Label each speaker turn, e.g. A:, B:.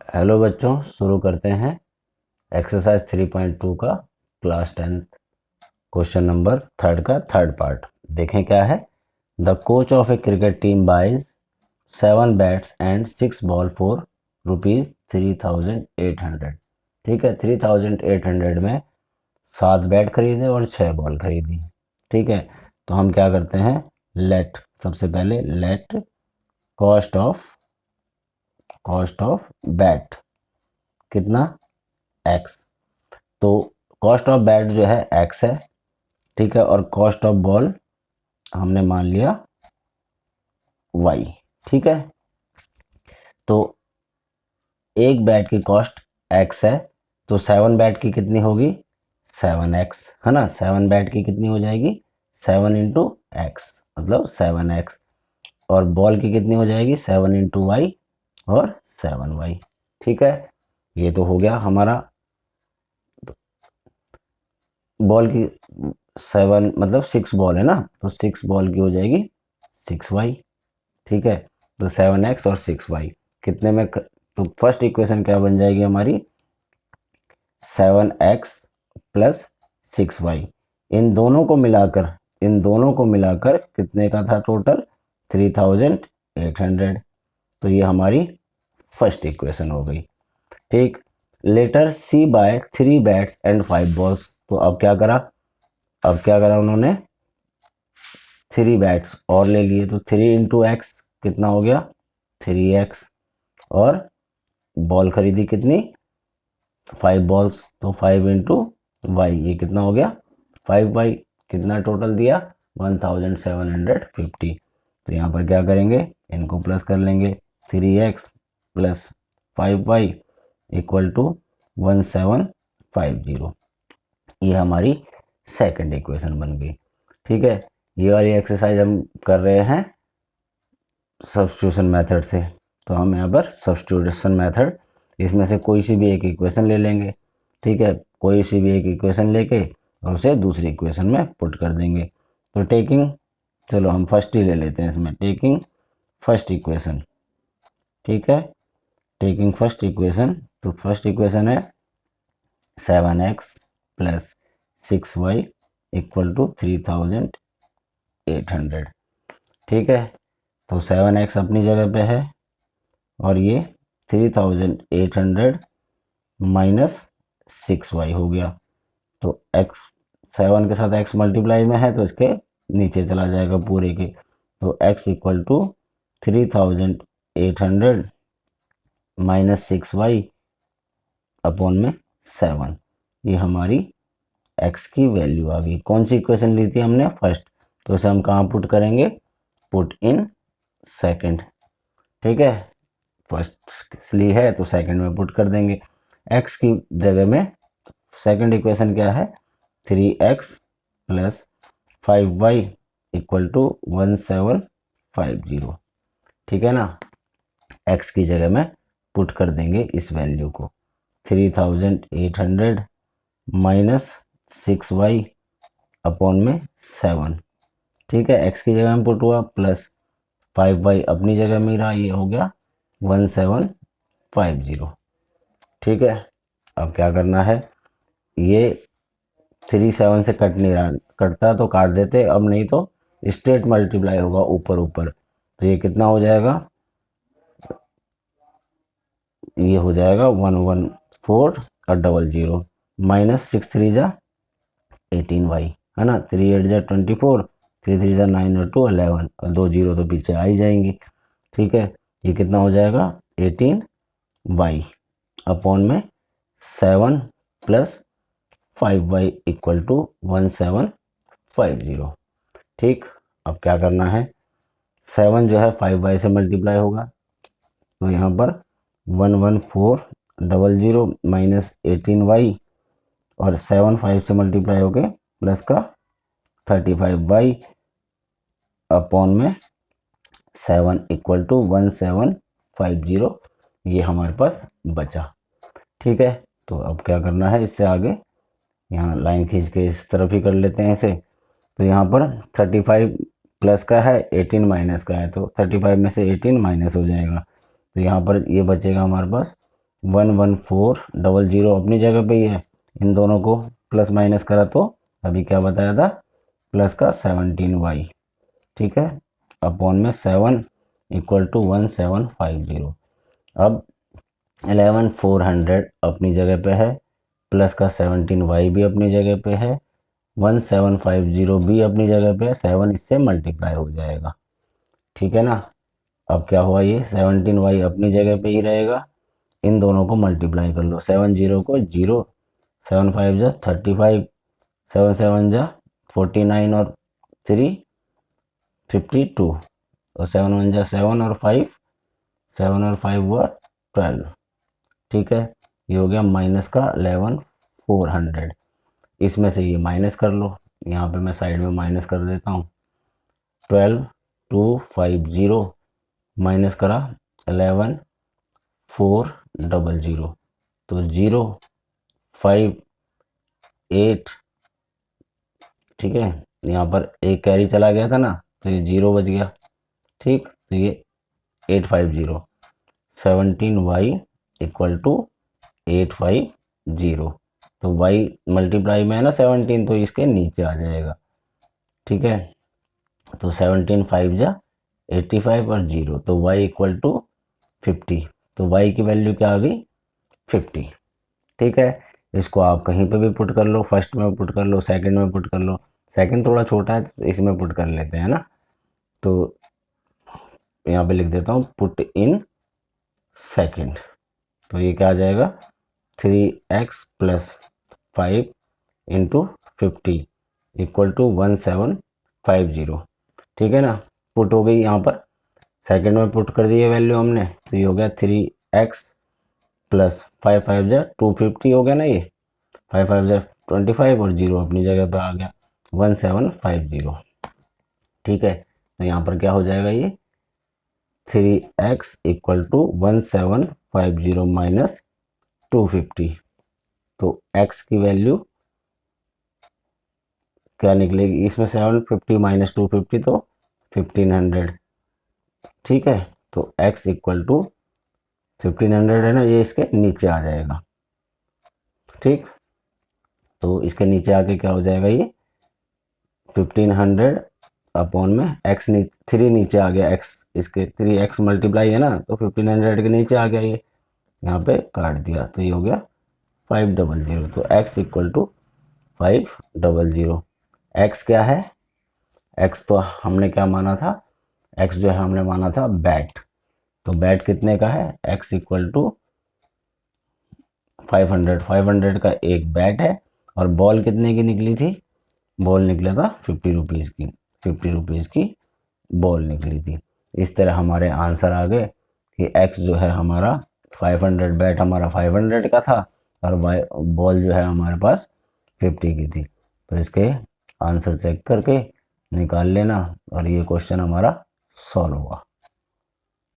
A: Hello बच्चों, शुरू करते हैं एक्सरसाइज 3.2 का क्लास 10 क्वेश्चन नंबर थर्ड का थर्ड पार्ट। देखें क्या है। The coach of a cricket team buys 7 bats and 6 ball for ₹3,800। ठीक है, 3,800 में 7 बैट खरीदे और 6 बॉल खरीदी। ठीक है, तो हम क्या करते हैं, लेट सबसे पहले लेट कॉस्ट ऑफ बैट कितना, एक्स। तो कॉस्ट ऑफ बैट जो है एक्स है। ठीक है, और कॉस्ट ऑफ बॉल हमने मान लिया वाई। ठीक है, तो एक बैट की कॉस्ट एक्स है, तो 7 बैट की कितनी होगी, 7x है ना। 7 बैट की कितनी हो जाएगी, 7 इंटू एक्स मतलब 7x। और बॉल की कितनी हो जाएगी, 7 इंटू वाई और 7y। ठीक है, ये तो हो गया हमारा। बॉल की 7 मतलब 6 बॉल है ना, तो 6 बॉल की हो जाएगी 6y। ठीक है, तो 7x और 6y कितने में तो फर्स्ट इक्वेशन क्या बन जाएगी हमारी, 7x प्लस 6y। इन दोनों को मिलाकर कितने का था टोटल, 3,800। तो ये हमारी फर्स्ट इक्वेशन हो गई। ठीक, later she buys 3 bats and 5 balls. तो अब क्या करा उन्होंने, 3 बैट्स और ले लिए, तो 3 इंटू एक्स कितना हो गया, 3x। और बॉल खरीदी कितनी, 5 बॉल्स, तो 5 इंटू वाई, ये कितना हो गया 5y। कितना टोटल दिया, 1,750। तो यहाँ पर क्या करेंगे, इनको प्लस कर लेंगे, 3x plus 5y equal to 1750। ये हमारी सेकंड इक्वेशन बन गई। ठीक है, ये वाली एक्सरसाइज हम कर रहे हैं सब्स्टिट्यूशन मेथड से। तो हम यहाँ पर सब्स्टिट्यूशन मेथड, इसमें से कोई सी भी एक इक्वेशन ले लेंगे। ठीक है, कोई सी भी एक इक्वेशन लेके और उसे दूसरी इक्वेशन में पुट कर देंगे। तो टेकिंग, चलो हम फर्स्ट ही ले लेते हैं इसमें, टेकिंग फर्स्ट इक्वेशन। ठीक है, टेकिंग फर्स्ट इक्वेशन, तो फर्स्ट इक्वेशन है 7x plus 6y equal to 3,800। ठीक है, तो 7x अपनी जगह पे है और ये 3,800 माइनस 6y हो गया। तो x 7 के साथ x मल्टीप्लाई में है तो इसके नीचे चला जाएगा पूरे के। तो x equal to 3,800 minus 6y upon में 7। ये हमारी x की वैल्यू आ गई। कौन सी इक्वेशन ली थी हमने, फर्स्ट, तो इसे हम कहाँ पुट करेंगे, पुट इन सेकंड। ठीक है, फर्स्ट ली है तो सेकंड में पुट कर देंगे। x की जगह में सेकंड इक्वेशन क्या है, 3x plus 5y equal to 1750। ठीक है ना, x की जगह में पुट कर देंगे इस वैल्यू को, 3,800 माइनस 6y अपॉन में 7। ठीक है, x की जगह में पुट हुआ प्लस 5y अपनी जगह में रहा, ये हो गया 1750। ठीक है, अब क्या करना है, ये 3 7 से कट नहीं रहा, कटता तो काट देते, अब नहीं तो स्ट्रेट मल्टीप्लाई होगा ऊपर ऊपर। तो ये कितना हो जाएगा, ये हो जाएगा 114 और 00 माइनस 6 3 जा 18y है ना, 3 8 जा 24, 3 3 जा 9 और 2 11 और 2 0 तो पीछे आ ही जाएंगी। ठीक है, ये कितना हो जाएगा 18y अपॉन में 7 प्लस 5y इक्वल टू 1750। ठीक, अब क्या करना है, 7 जो है 5y से मल्टीप्लाई होगा, तो यहाँ पर 11400 माइनस 18y और 7 5 से मल्टीप्लाई हो गए प्लस का 35y अपॉन में 7 इक्वल टू 1750। ये हमारे पास बचा। ठीक है, तो अब क्या करना है, इससे आगे यहाँ लाइन खींच के इस तरफ ही कर लेते हैं इसे। तो यहाँ पर 35 प्लस का है, 18 माइनस का है, तो 35 में से 18 माइनस हो जाएगा। तो यहाँ पर ये बचेगा हमारे पास 11400 अपनी जगह पे ही है, इन दोनों को प्लस माइनस करा तो अभी क्या बताया था, प्लस का 17y, ठीक है, अपॉन में 7 इक्वल टू 1750। अब 11400 अपनी जगह पे है, प्लस का 17y भी अपनी जगह पे है, 1750 भी अपनी जगह पे है, 7 इससे मल्टीप्लाई हो जाएगा, ठीक है ना। अब क्या हुआ, ये 17y अपनी जगह पे ही रहेगा, इन दोनों को मल्टीप्लाई कर लो, 70 को 0, 7 5 जा 35, 7 7 जा 49 और 3 52, और 7 1 जा 7 और 5, 7 और 5 हुआ 12, ठीक है। ये हो गया माइनस का 11400। इसमें से ये माइनस कर लो, यहाँ पे मैं साइड में माइनस कर देता हूँ, 12250 माइनस करा 11400, तो 058, ठीक है, यहाँ पर एक कैरी चला गया था ना, तो ये 0 बच गया, ठीक, तो ये 850, 17y इक्वल टू 850, तो y मल्टीप्लाई में है ना 17, तो इसके नीचे आ जाएगा, ठीक है। तो 17 5 जा 85 और 0, तो y इक्वल टू 50, तो y की वैल्यू क्या आ गई, 50, ठीक है। इसको आप कहीं पे भी पुट कर लो, फर्स्ट में पुट कर लो, सेकंड में पुट कर लो, सेकंड थोड़ा छोटा है तो इसमें पुट कर लेते हैं ना, तो यहाँ पे लिख देता हूँ पुट इन सेकंड, तो ये क्या आ जाएगा, 3x plus 5 into 50 equal to 1750, ठीक है ना। पुट हो गई यहाँ पर, सेकंड में पुट कर दी है वैल्यू हमने, तो ये हो गया 3x प्लस 5 5 जा 250 हो गया ना, ये 5 5 जा 25 और 0 अपनी जगह पे आ गया 1750, ठीक है। तो यहाँ पर क्या हो जाएगा, ये 3x इक्वल टू 1750 माइनस 250, तो x की वैल्यू क्या निकलेगी, इसमें 750 माइनस 250 तो 1500, ठीक है। तो x इक्वल टू 1500 है ना, ये इसके नीचे आ जाएगा, ठीक, तो इसके नीचे आके क्या हो जाएगा, ये 1500 अपॉन में x 3 नीचे आ गया, x इसके 3x मल्टीप्लाई है ना, तो 1500 के नीचे आ गया, ये यहाँ पे काट दिया, तो ये हो गया 500, तो x इक्वल टू 500। x क्या है, x तो हमने क्या माना था, x जो है हमने माना था बैट, तो बैट कितने का है, x इक्वल टू 500 का एक बैट है, और बॉल कितने की निकली थी, बॉल निकला था 50 रुपीज़ की, 50 रुपीज़ की बॉल निकली थी। इस तरह हमारे आंसर आ गए कि x जो है हमारा 500, बैट हमारा 500 का था, और बॉल जो है हमारे पास 50 की थी। तो इसके आंसर चेक करके निकाल लेना, और ये क्वेश्चन हमारा सॉल्व हुआ।